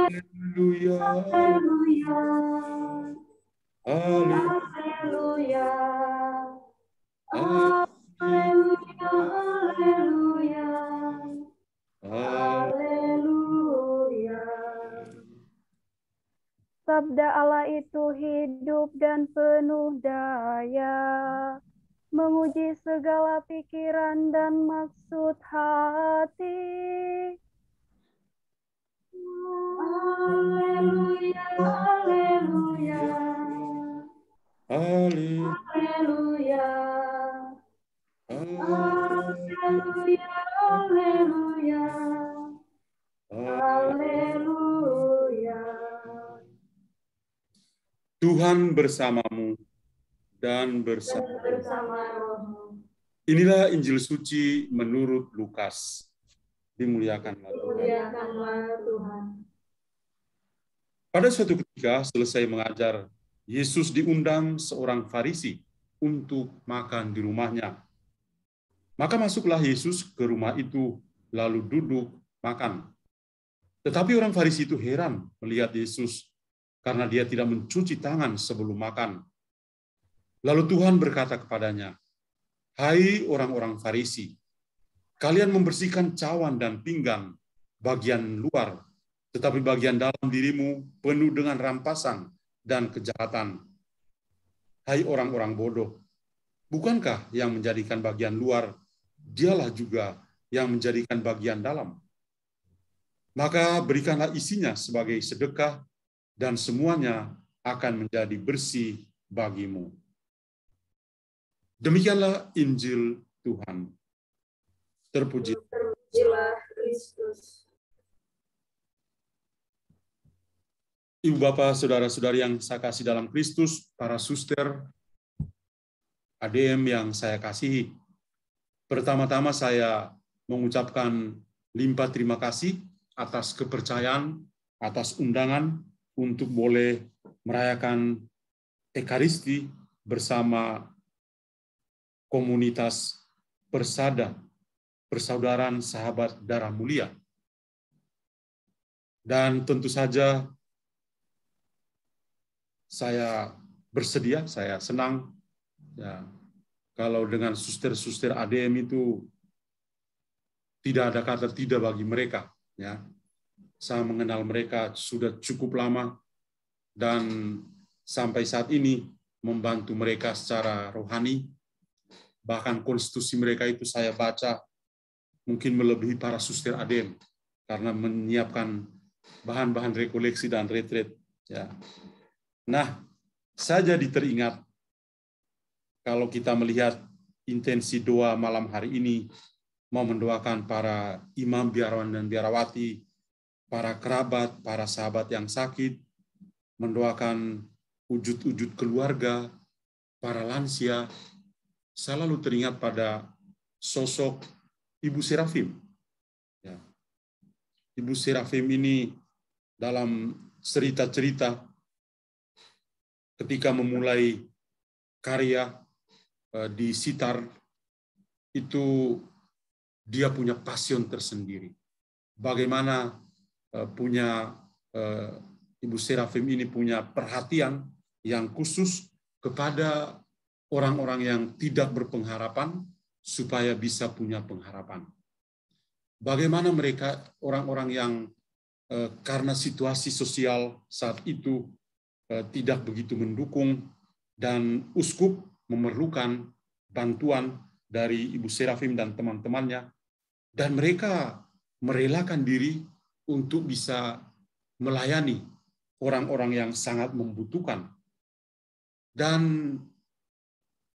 Haleluya. Haleluya. Haleluya. Haleluya. Haleluya. Haleluya. Haleluya. Haleluya. Sabda Allah itu hidup dan penuh daya, menguji segala pikiran dan maksud hati. Haleluya. Haleluya. Haleluya. Haleluya. Haleluya. Haleluya. Haleluya. Tuhan bersamamu dan bersama. Bersama rohmu. Inilah Injil suci menurut Lukas. Dimuliakanlah Tuhan. Muliakanlah Tuhan. Pada suatu ketika selesai mengajar, Yesus diundang seorang Farisi untuk makan di rumahnya. Maka masuklah Yesus ke rumah itu, lalu duduk makan. Tetapi orang Farisi itu heran melihat Yesus karena dia tidak mencuci tangan sebelum makan. Lalu Tuhan berkata kepadanya, "Hai orang-orang Farisi, kalian membersihkan cawan dan pinggan bagian luar, tetapi bagian dalam dirimu penuh dengan rampasan dan kejahatan. Hai orang-orang bodoh, bukankah yang menjadikan bagian luar, dialah juga yang menjadikan bagian dalam? Maka berikanlah isinya sebagai sedekah, dan semuanya akan menjadi bersih bagimu." Demikianlah Injil Tuhan. Terpuji. Terpujilah Kristus. Ibu bapak, saudara-saudari yang saya kasih dalam Kristus, para suster, ADM yang saya kasihi. Pertama-tama saya mengucapkan limpah terima kasih atas kepercayaan, atas undangan untuk boleh merayakan Ekaristi bersama komunitas Persada, Persaudaraan Sahabat Darah Mulia. Dan tentu saja saya bersedia, saya senang ya, kalau dengan suster-suster ADM itu tidak ada kata tidak bagi mereka. Ya, saya mengenal mereka sudah cukup lama dan sampai saat ini membantu mereka secara rohani. Bahkan konstitusi mereka itu saya baca mungkin melebihi para suster ADM karena menyiapkan bahan-bahan rekoleksi dan retret. Ya. Nah, saya jadi teringat kalau kita melihat intensi doa malam hari ini, mau mendoakan para imam, biarawan, dan biarawati, para kerabat, para sahabat yang sakit, mendoakan wujud-wujud keluarga, para lansia. Saya lalu teringat pada sosok Ibu Serafim. Ya. Ibu Serafim ini dalam cerita-cerita ketika memulai karya di Sitar, itu dia punya passion tersendiri. Bagaimana Ibu Serafim ini punya perhatian yang khusus kepada orang-orang yang tidak berpengharapan supaya bisa punya pengharapan. Bagaimana mereka orang-orang yang karena situasi sosial saat itu tidak begitu mendukung dan uskup memerlukan bantuan dari Ibu Serafim dan teman-temannya, dan mereka merelakan diri untuk bisa melayani orang-orang yang sangat membutuhkan. Dan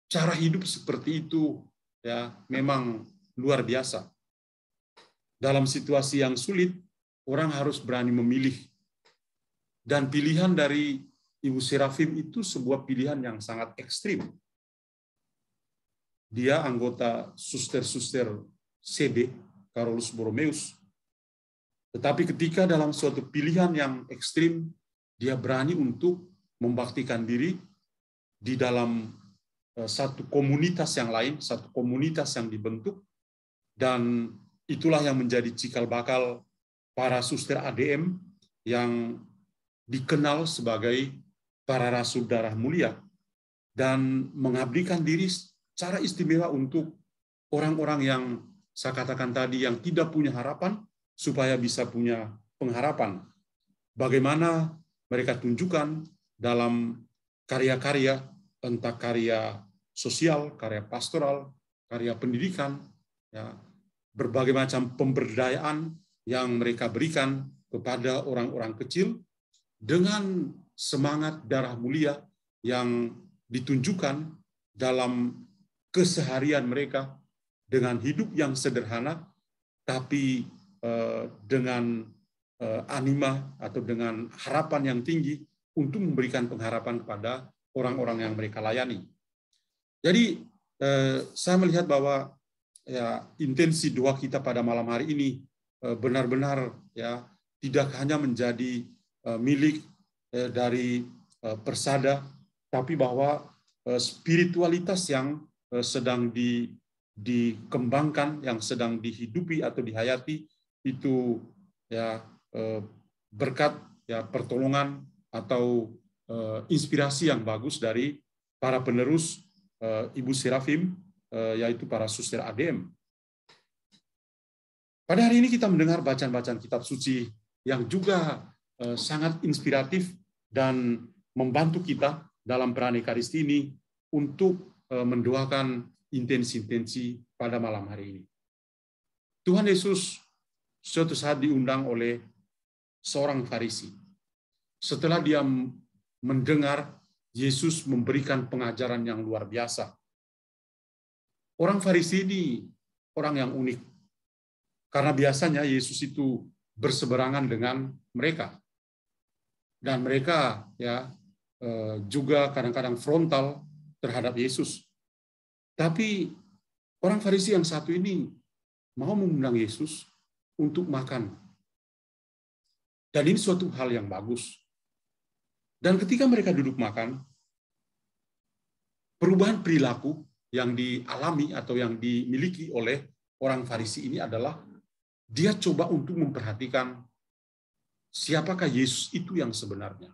cara hidup seperti itu ya memang luar biasa. Dalam situasi yang sulit, orang harus berani memilih. Dan pilihan dari Ibu Serafim itu sebuah pilihan yang sangat ekstrim. Dia anggota suster-suster CB, Carolus Borromeus. Tetapi ketika dalam suatu pilihan yang ekstrim, dia berani untuk membaktikan diri di dalam satu komunitas yang lain, satu komunitas yang dibentuk, dan itulah yang menjadi cikal bakal para suster ADM yang dikenal sebagai para rasul darah mulia dan mengabdikan diri secara istimewa untuk orang-orang yang saya katakan tadi yang tidak punya harapan supaya bisa punya pengharapan. Bagaimana mereka tunjukkan dalam karya-karya, entah karya sosial, karya pastoral, karya pendidikan, ya, berbagai macam pemberdayaan yang mereka berikan kepada orang-orang kecil dengan semangat darah mulia yang ditunjukkan dalam keseharian mereka dengan hidup yang sederhana, tapi dengan anima atau dengan harapan yang tinggi untuk memberikan pengharapan kepada orang-orang yang mereka layani. Jadi saya melihat bahwa ya intensi doa kita pada malam hari ini benar-benar ya tidak hanya menjadi milik dari Persada, tapi bahwa spiritualitas yang sedang dikembangkan, yang sedang dihidupi atau dihayati itu ya berkat ya pertolongan atau inspirasi yang bagus dari para penerus Ibu Serafim, yaitu para suster ADM. Pada hari ini kita mendengar bacaan-bacaan kitab suci yang juga sangat inspiratif dan membantu kita dalam perayaan Ekaristi ini untuk mendoakan intensi-intensi pada malam hari ini. Tuhan Yesus suatu saat diundang oleh seorang Farisi. Setelah dia mendengar Yesus memberikan pengajaran yang luar biasa. Orang Farisi ini orang yang unik. Karena biasanya Yesus itu berseberangan dengan mereka. Dan mereka ya juga kadang-kadang frontal terhadap Yesus. Tapi orang Farisi yang satu ini mau mengundang Yesus untuk makan. Dan ini suatu hal yang bagus. Dan ketika mereka duduk makan, perubahan perilaku yang dialami atau yang dimiliki oleh orang Farisi ini adalah dia coba untuk memperhatikan siapakah Yesus itu yang sebenarnya.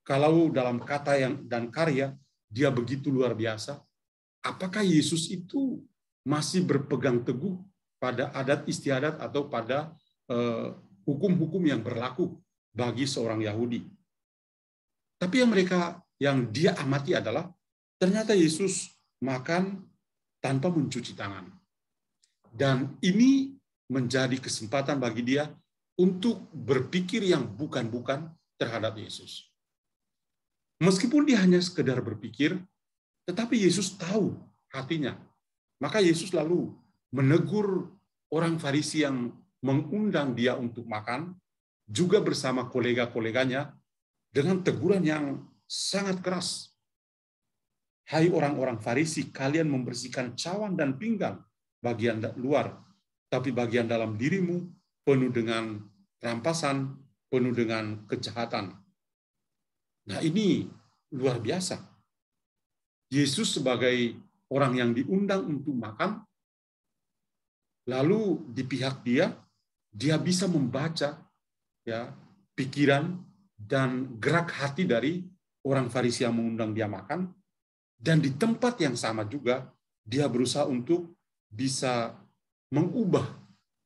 Kalau dalam kata dan karya dia begitu luar biasa, apakah Yesus itu masih berpegang teguh pada adat istiadat atau pada hukum-hukum yang berlaku bagi seorang Yahudi? Tapi yang dia amati adalah ternyata Yesus makan tanpa mencuci tangan. Dan ini menjadi kesempatan bagi dia untuk berpikir yang bukan-bukan terhadap Yesus. Meskipun dia hanya sekedar berpikir, tetapi Yesus tahu hatinya. Maka Yesus lalu menegur orang Farisi yang mengundang dia untuk makan, juga bersama kolega-koleganya, dengan teguran yang sangat keras. Hai orang-orang Farisi, kalian membersihkan cawan dan pinggan bagian luar, tapi bagian dalam dirimu penuh dengan rampasan, penuh dengan kejahatan. Nah, ini luar biasa. Yesus sebagai orang yang diundang untuk makan, lalu di pihak dia bisa membaca ya pikiran dan gerak hati dari orang Farisi yang mengundang dia makan, dan di tempat yang sama juga dia berusaha untuk bisa mengubah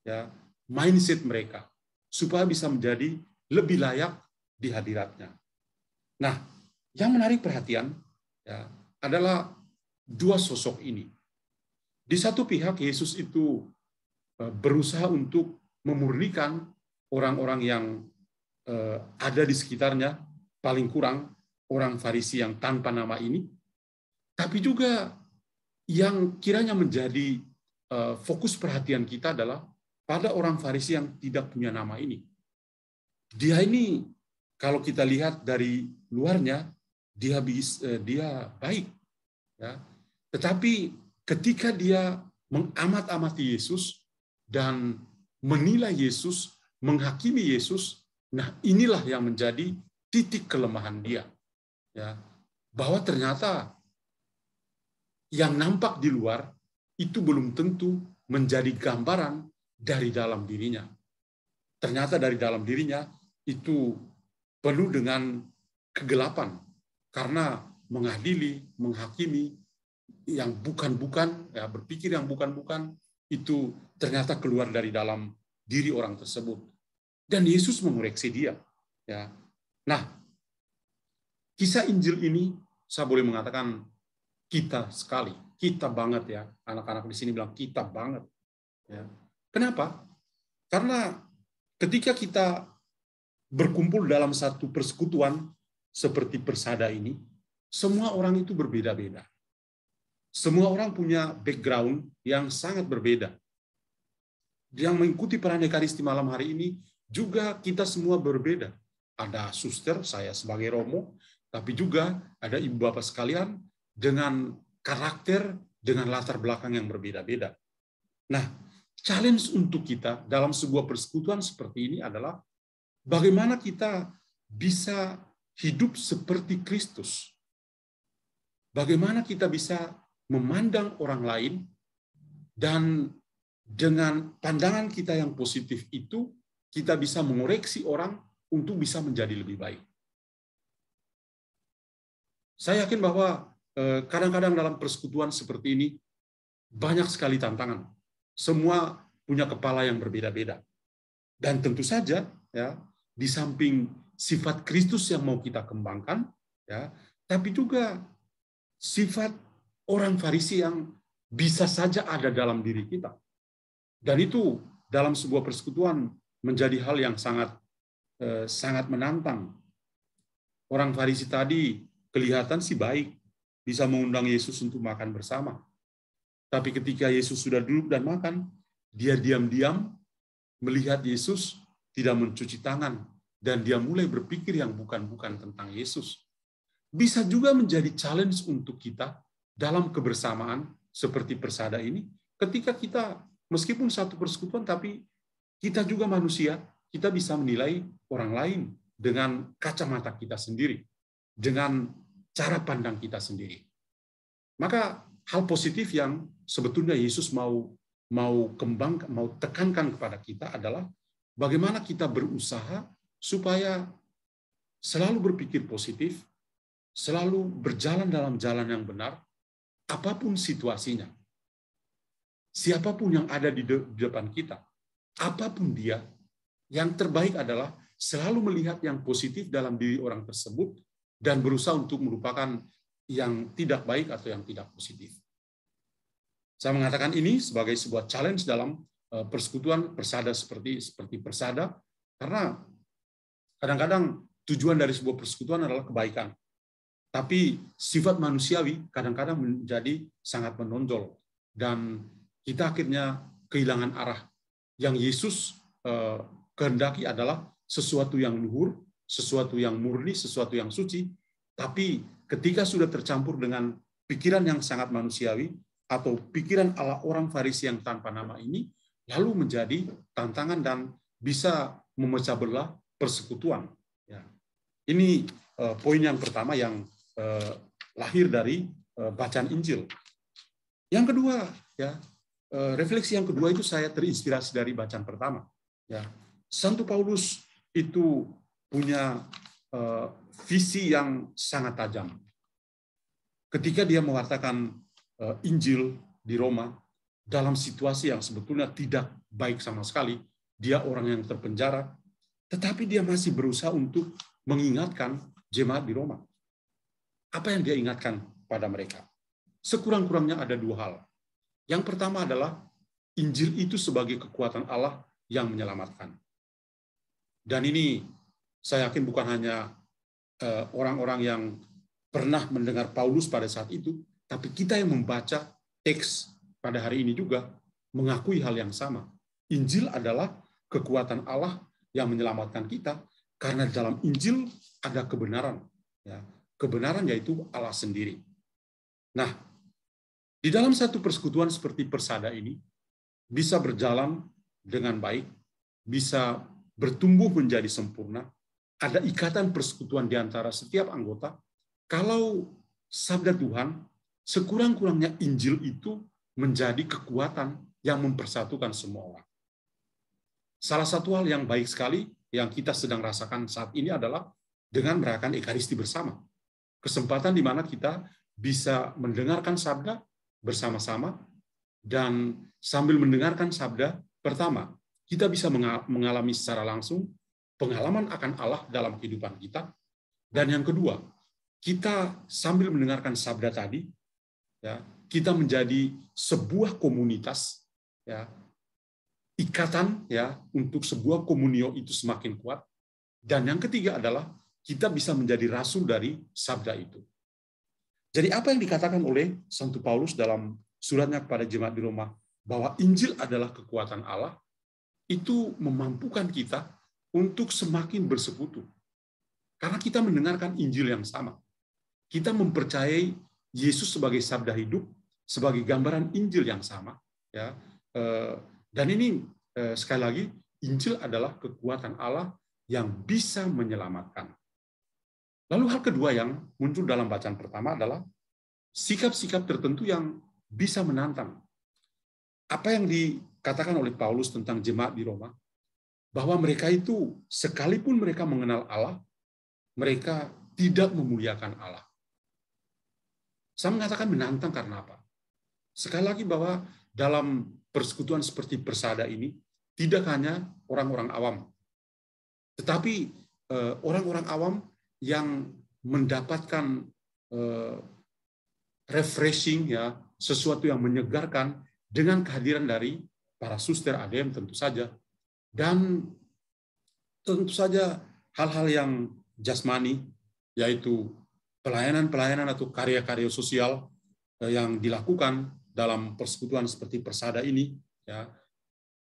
ya mindset mereka supaya bisa menjadi lebih layak di hadiratnya. Nah, yang menarik perhatian ya adalah dua sosok ini. Di satu pihak Yesus itu berusaha untuk memurnikan orang-orang yang ada di sekitarnya, paling kurang orang Farisi yang tanpa nama ini, tapi juga yang kiranya menjadi fokus perhatian kita adalah pada orang Farisi yang tidak punya nama ini. Dia ini, kalau kita lihat dari luarnya, dia baik, ya. Tetapi ketika dia mengamat-amati Yesus dan menilai Yesus, menghakimi Yesus, nah inilah yang menjadi titik kelemahan dia, ya, bahwa ternyata yang nampak di luar itu belum tentu menjadi gambaran dari dalam dirinya. ternyata dari dalam dirinya itu penuh dengan kegelapan karena mengadili, menghakimi yang bukan-bukan, ya, berpikir yang bukan-bukan, itu ternyata keluar dari dalam diri orang tersebut. Dan Yesus mengoreksi dia. Ya. Nah, kisah Injil ini saya boleh mengatakan kita sekali, kita banget ya. Anak-anak di sini bilang kita banget. Ya. Kenapa? Karena ketika kita berkumpul dalam satu persekutuan seperti Persada ini, semua orang itu berbeda-beda. Semua orang punya background yang sangat berbeda. Yang mengikuti perayaan Ekaristi malam hari ini juga kita semua berbeda. Ada suster, saya sebagai Romo, tapi juga ada ibu bapak sekalian dengan karakter, dengan latar belakang yang berbeda-beda. Nah, challenge untuk kita dalam sebuah persekutuan seperti ini adalah bagaimana kita bisa hidup seperti Kristus. Bagaimana kita bisa memandang orang lain dan dengan pandangan kita yang positif itu kita bisa mengoreksi orang untuk bisa menjadi lebih baik. Saya yakin bahwa kadang-kadang dalam persekutuan seperti ini banyak sekali tantangan. Semua punya kepala yang berbeda-beda. Dan tentu saja ya, di samping sifat Kristus yang mau kita kembangkan ya, tapi juga sifat orang Farisi yang bisa saja ada dalam diri kita. Dan itu dalam sebuah persekutuan menjadi hal yang sangat menantang. Orang Farisi tadi kelihatan sih baik, bisa mengundang Yesus untuk makan bersama. Tapi ketika Yesus sudah duduk dan makan, dia diam-diam melihat Yesus tidak mencuci tangan, dan dia mulai berpikir yang bukan-bukan tentang Yesus. Bisa juga menjadi challenge untuk kita dalam kebersamaan seperti Persada ini, ketika kita meskipun satu persekutuan, tapi kita juga manusia, kita bisa menilai orang lain dengan kacamata kita sendiri, dengan cara pandang kita sendiri. Maka hal positif yang sebetulnya Yesus mau tekankan kepada kita adalah bagaimana kita berusaha supaya selalu berpikir positif, selalu berjalan dalam jalan yang benar, apapun situasinya, siapapun yang ada di depan kita, apapun dia, yang terbaik adalah selalu melihat yang positif dalam diri orang tersebut dan berusaha untuk melupakan yang tidak baik atau yang tidak positif. Saya mengatakan ini sebagai sebuah challenge dalam persekutuan Persada seperti Persada, karena kadang-kadang tujuan dari sebuah persekutuan adalah kebaikan. Tapi sifat manusiawi kadang-kadang menjadi sangat menonjol. Dan kita akhirnya kehilangan arah. Yang Yesus kehendaki adalah sesuatu yang luhur, sesuatu yang murni, sesuatu yang suci. Tapi ketika sudah tercampur dengan pikiran yang sangat manusiawi, atau pikiran ala orang Farisi yang tanpa nama ini, lalu menjadi tantangan dan bisa memecah belah persekutuan. Ya. Ini poin yang pertama yang lahir dari bacaan Injil. Yang kedua, ya, refleksi yang kedua itu saya terinspirasi dari bacaan pertama. Ya, Santo Paulus itu punya visi yang sangat tajam. Ketika dia mewartakan Injil di Roma dalam situasi yang sebetulnya tidak baik sama sekali, dia orang yang terpenjara, tetapi dia masih berusaha untuk mengingatkan jemaat di Roma. Apa yang dia ingatkan pada mereka? Sekurang-kurangnya ada dua hal. Yang pertama adalah Injil itu sebagai kekuatan Allah yang menyelamatkan. Dan ini saya yakin bukan hanya orang-orang yang pernah mendengar Paulus pada saat itu, tapi kita yang membaca teks pada hari ini juga mengakui hal yang sama. Injil adalah kekuatan Allah yang menyelamatkan kita, karena dalam Injil ada kebenaran. Ya. Kebenaran yaitu Allah sendiri. Nah, di dalam satu persekutuan seperti Persada ini, bisa berjalan dengan baik, bisa bertumbuh menjadi sempurna, ada ikatan persekutuan di antara setiap anggota, kalau sabda Tuhan, sekurang-kurangnya Injil itu menjadi kekuatan yang mempersatukan semua orang. Salah satu hal yang baik sekali yang kita sedang rasakan saat ini adalah dengan merayakan Ekaristi bersama. Kesempatan di mana kita bisa mendengarkan sabda bersama-sama, dan sambil mendengarkan sabda, pertama, kita bisa mengalami secara langsung pengalaman akan Allah dalam kehidupan kita. Dan yang kedua, kita sambil mendengarkan sabda tadi, ya, kita menjadi sebuah komunitas, ya, ikatan, ya, untuk sebuah komunio itu semakin kuat. Dan yang ketiga adalah kita bisa menjadi rasul dari sabda itu. Jadi apa yang dikatakan oleh Santo Paulus dalam suratnya kepada jemaat di Roma, bahwa Injil adalah kekuatan Allah, itu memampukan kita untuk semakin bersekutu. Karena kita mendengarkan Injil yang sama. Kita mempercayai Yesus sebagai sabda hidup, sebagai gambaran Injil yang sama. Ya. Dan ini, sekali lagi, Injil adalah kekuatan Allah yang bisa menyelamatkan. Lalu hal kedua yang muncul dalam bacaan pertama adalah sikap-sikap tertentu yang bisa menantang. Apa yang dikatakan oleh Paulus tentang jemaat di Roma, bahwa mereka itu sekalipun mereka mengenal Allah, mereka tidak memuliakan Allah. Saya mengatakan menantang karena apa? Sekali lagi bahwa dalam persekutuan seperti Persada ini, tidak hanya orang-orang awam, tetapi orang-orang awam yang mendapatkan refreshing, ya, sesuatu yang menyegarkan dengan kehadiran dari para suster ADM tentu saja, dan tentu saja hal-hal yang jasmani, yaitu pelayanan-pelayanan atau karya-karya sosial yang dilakukan dalam persekutuan seperti Persada ini, ya.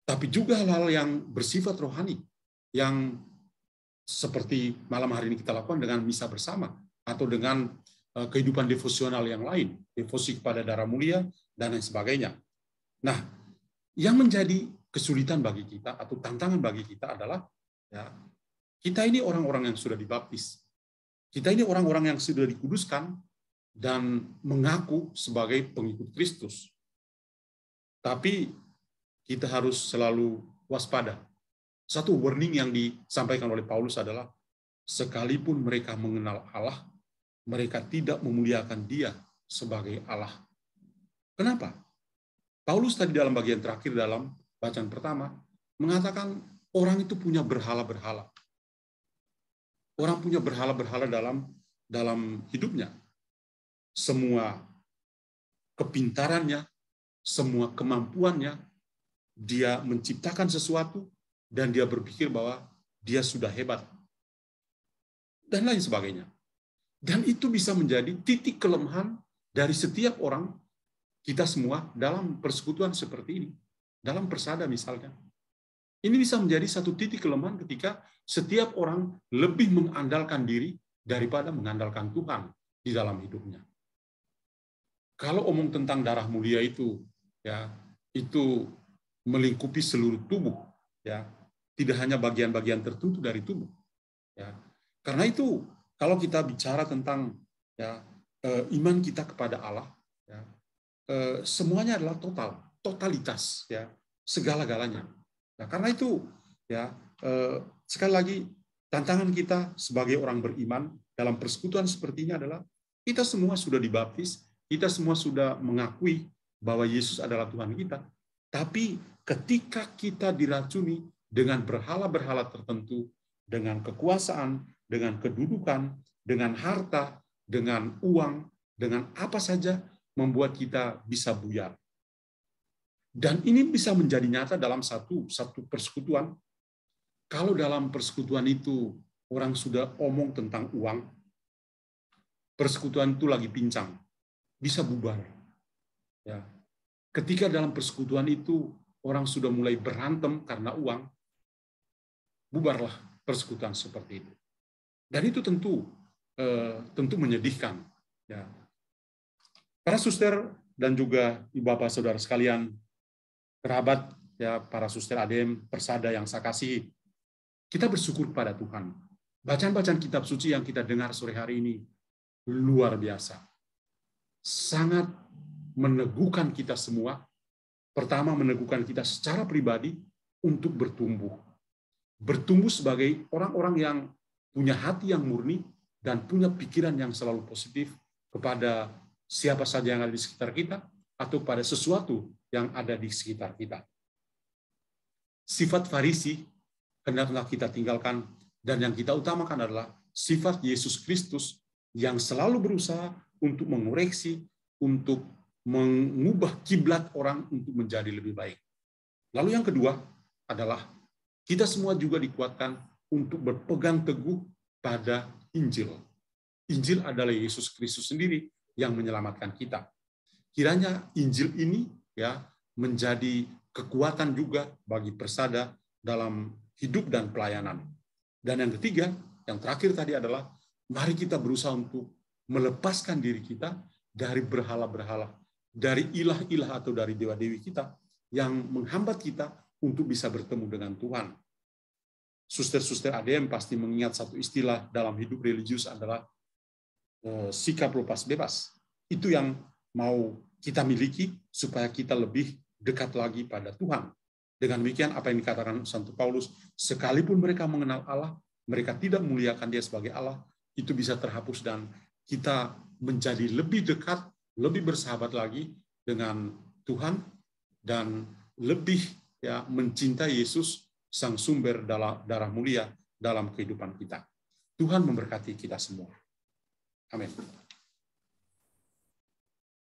Tapi juga hal-hal yang bersifat rohani, yang seperti malam hari ini kita lakukan dengan misa bersama, atau dengan kehidupan devosional yang lain, devosi kepada darah mulia, dan lain sebagainya. Nah, yang menjadi kesulitan bagi kita, atau tantangan bagi kita adalah, ya, kita ini orang-orang yang sudah dibaptis. Kita ini orang-orang yang sudah dikuduskan, dan mengaku sebagai pengikut Kristus. Tapi kita harus selalu waspada. Satu warning yang disampaikan oleh Paulus adalah, sekalipun mereka mengenal Allah, mereka tidak memuliakan Dia sebagai Allah. Kenapa? Paulus tadi dalam bagian terakhir dalam bacaan pertama mengatakan orang itu punya berhala-berhala. Orang punya berhala-berhala dalam hidupnya. Semua kepintarannya, semua kemampuannya, dia menciptakan sesuatu dan dia berpikir bahwa dia sudah hebat, dan lain sebagainya. Dan itu bisa menjadi titik kelemahan dari setiap orang, kita semua dalam persekutuan seperti ini, dalam Persada misalnya. Ini bisa menjadi satu titik kelemahan ketika setiap orang lebih mengandalkan diri daripada mengandalkan Tuhan di dalam hidupnya. Kalau omong tentang darah mulia itu, ya, itu melingkupi seluruh tubuh, ya, tidak hanya bagian-bagian tertentu dari tubuh, ya. Karena itu kalau kita bicara tentang, ya, iman kita kepada Allah, ya, semuanya adalah totalitas, ya, segala-galanya. Nah, karena itu, ya, sekali lagi tantangan kita sebagai orang beriman dalam persekutuan seperti ini adalah kita semua sudah dibaptis, kita semua sudah mengakui bahwa Yesus adalah Tuhan kita. Tapi ketika kita diracuni dengan berhala-berhala tertentu, dengan kekuasaan, dengan kedudukan, dengan harta, dengan uang, dengan apa saja, membuat kita bisa buyar. Dan ini bisa menjadi nyata dalam satu persekutuan. Kalau dalam persekutuan itu orang sudah omong tentang uang, persekutuan itu lagi pincang, bisa bubar. Ya. Ketika dalam persekutuan itu orang sudah mulai berantem karena uang, bubarlah persekutuan seperti itu. Dan itu tentu menyedihkan. Ya. Para suster dan juga ibu bapak saudara sekalian, kerabat, ya, para suster ADM Persada yang saya kasihi, kita bersyukur kepada Tuhan. Bacaan-bacaan kitab suci yang kita dengar sore hari ini luar biasa. Sangat meneguhkan kita semua. Pertama, meneguhkan kita secara pribadi, untuk bertumbuh. Bertumbuh sebagai orang-orang yang punya hati yang murni dan punya pikiran yang selalu positif kepada siapa saja yang ada di sekitar kita atau pada sesuatu yang ada di sekitar kita. Sifat Farisi hendaklah kita tinggalkan, dan yang kita utamakan adalah sifat Yesus Kristus yang selalu berusaha untuk mengoreksi, untuk mengubah kiblat orang untuk menjadi lebih baik. Lalu yang kedua adalah kita semua juga dikuatkan untuk berpegang teguh pada Injil. Injil adalah Yesus Kristus sendiri yang menyelamatkan kita. Kiranya Injil ini ya menjadi kekuatan juga bagi Persada dalam hidup dan pelayanan. Dan yang ketiga, yang terakhir tadi adalah mari kita berusaha untuk melepaskan diri kita dari berhala-berhala, dari ilah-ilah atau dari dewa-dewi kita yang menghambat kita untuk bisa bertemu dengan Tuhan. Suster-suster ADM pasti mengingat satu istilah dalam hidup religius adalah sikap lepas bebas. Itu yang mau kita miliki supaya kita lebih dekat lagi pada Tuhan. Dengan demikian apa yang dikatakan Santo Paulus, sekalipun mereka mengenal Allah, mereka tidak memuliakan Dia sebagai Allah, itu bisa terhapus dan kita menjadi lebih dekat, lebih bersahabat lagi dengan Tuhan dan lebih ya mencintai Yesus sang sumber darah mulia dalam kehidupan kita. Tuhan memberkati kita semua. Amin.